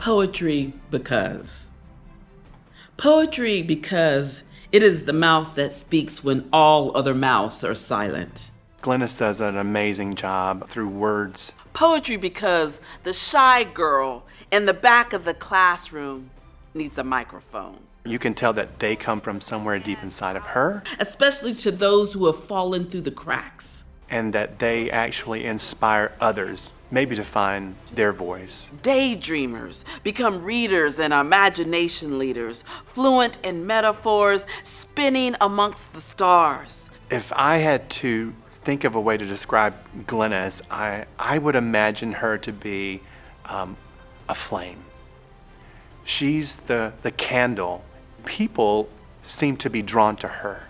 Poetry because. Poetry because it is the mouth that speaks when all other mouths are silent. Glenis does an amazing job through words. Poetry because the shy girl in the back of the classroom needs a microphone. You can tell that they come from somewhere deep inside of her. Especially to those who have fallen through the cracks. And that they actually inspire others, maybe to find their voice. Daydreamers become readers and imagination leaders, fluent in metaphors, spinning amongst the stars. If I had to think of a way to describe Glenis, I would imagine her to be a flame. She's the candle. People seem to be drawn to her,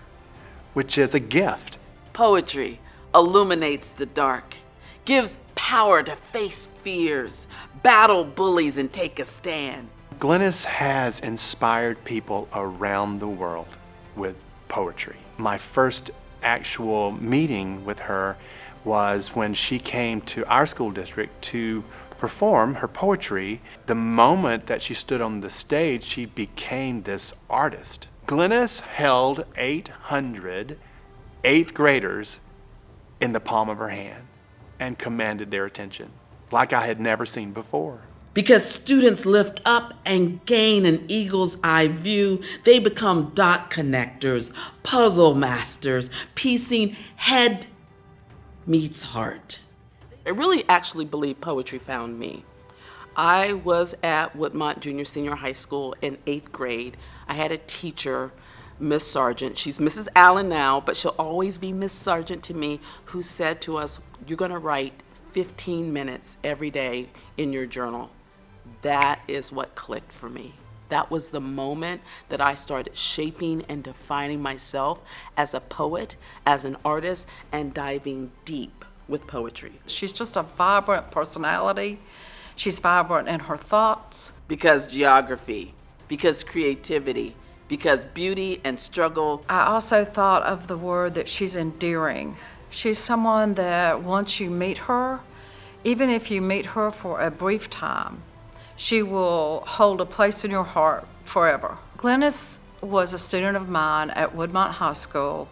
which is a gift. Poetry illuminates the dark, gives power to face fears, battle bullies, and take a stand. Glenis has inspired people around the world with poetry. My first actual meeting with her was when she came to our school district to perform her poetry. The moment that she stood on the stage, she became this artist. Glenis held 800 eighth graders in the palm of her hand and commanded their attention like I had never seen before. Because students lift up and gain an eagle's eye view, they become dot connectors, puzzle masters, piecing head meets heart. I really actually believe poetry found me. I was at Woodmont Junior Senior High School in 8th grade. I had a teacher, Miss Sargent. She's Mrs. Allen now, but she'll always be Miss Sargent to me, who said to us, "You're gonna write 15 minutes every day in your journal." That is what clicked for me. That was the moment that I started shaping and defining myself as a poet, as an artist, and diving deep with poetry. She's just a vibrant personality. She's vibrant in her thoughts. Because geography, because creativity, because beauty and struggle. I also thought of the word that she's endearing. She's someone that once you meet her, even if you meet her for a brief time, she will hold a place in your heart forever. Glenis was a student of mine at Woodmont High School,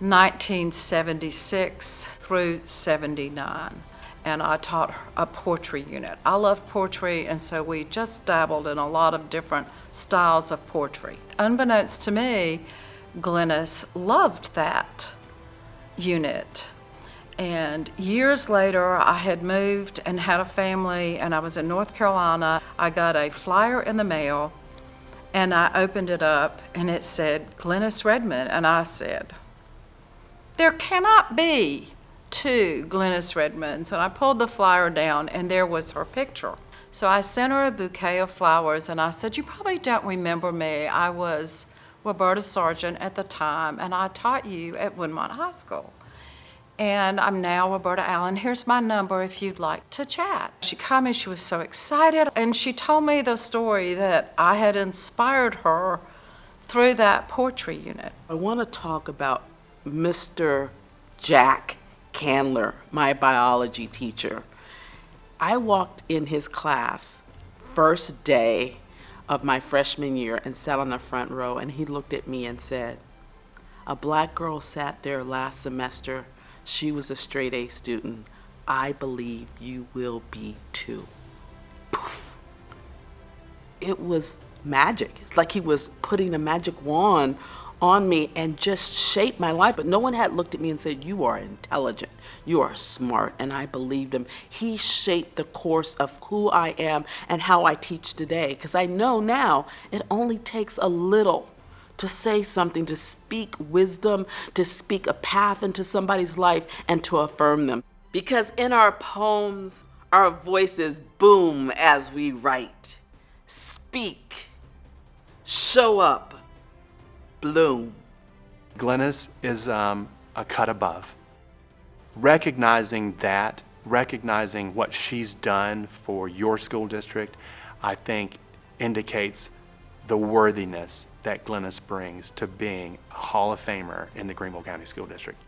1976 through 79, and I taught a poetry unit. I love poetry, and so we just dabbled in a lot of different styles of poetry. Unbeknownst to me, Glenis loved that unit. And years later, I had moved and had a family, and I was in North Carolina. I got a flyer in the mail, and I opened it up, and it said, Glenis Redmond, and I said, there cannot be two Glenis Redmonds. And I pulled the flyer down, and there was her picture. So I sent her a bouquet of flowers, and I said, you probably don't remember me. I was Roberta Sargent at the time, and I taught you at Woodmont High School. And I'm now Roberta Allen. Here's my number if you'd like to chat. She called me, she was so excited, and she told me the story that I had inspired her through that poetry unit. I want to talk about Mr. Jack Candler, my biology teacher. I walked in his class first day of my freshman year and sat on the front row, and he looked at me and said, a black girl sat there last semester. She was a straight A student. I believe you will be too. Poof. It was magic. It's like he was putting a magic wand on me and just shaped my life. But no one had looked at me and said, you are intelligent, you are smart, and I believed him. He shaped the course of who I am and how I teach today, because I know now it only takes a little to say something, to speak wisdom, to speak a path into somebody's life, and to affirm them. Because in our poems, our voices boom as we write. Speak, show up, bloom. Glenis is a cut above. Recognizing that, recognizing what she's done for your school district, I think indicates the worthiness that Glenis brings to being a Hall of Famer in the Greenville County School District.